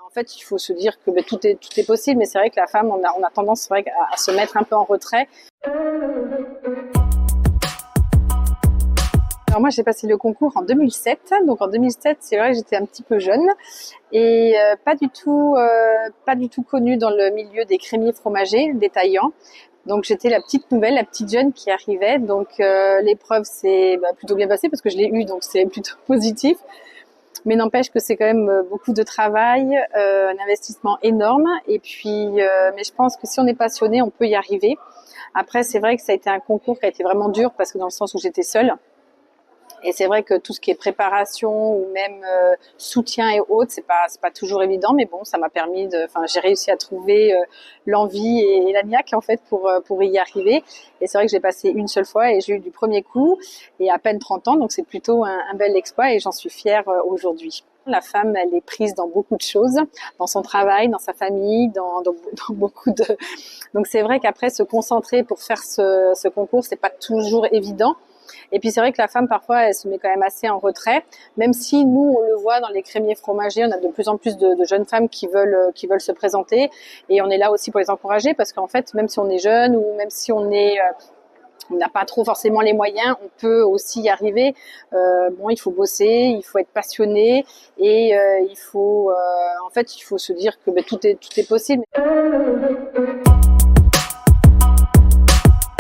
En fait, il faut se dire que tout est possible, mais c'est vrai que la femme, on a tendance, c'est vrai, à se mettre un peu en retrait. Alors moi, j'ai passé le concours en 2007. Donc en 2007, c'est vrai que j'étais un petit peu jeune et pas du tout connue dans le milieu des crémiers fromagers détaillants. Donc j'étais la petite nouvelle, la petite jeune qui arrivait. Donc l'épreuve s'est plutôt bien passée parce que je l'ai eue, donc c'est plutôt positif. Mais n'empêche que c'est quand même beaucoup de travail, un investissement énorme. Et puis, mais je pense que si on est passionné, on peut y arriver. Après, c'est vrai que ça a été un concours qui a été vraiment dur parce que dans le sens où j'étais seule. Et c'est vrai que tout ce qui est préparation ou même soutien et autres, c'est pas toujours évident, mais bon, ça m'a permis j'ai réussi à trouver l'envie et la niaque en fait pour y arriver. Et c'est vrai que j'ai passé une seule fois et j'ai eu du premier coup et à peine 30 ans, donc c'est plutôt un bel exploit et j'en suis fière aujourd'hui. La femme, elle est prise dans beaucoup de choses, dans son travail, dans sa famille, dans beaucoup de. Donc c'est vrai qu'après se concentrer pour faire ce concours, c'est pas toujours évident. Et puis c'est vrai que la femme parfois elle se met quand même assez en retrait, même si nous on le voit dans les crémiers fromagers, on a de plus en plus de jeunes femmes qui veulent se présenter et on est là aussi pour les encourager parce qu'en fait même si on est jeune ou même si on n'a pas trop forcément les moyens, on peut aussi y arriver. Il faut bosser, il faut être passionné et il faut se dire que tout est possible.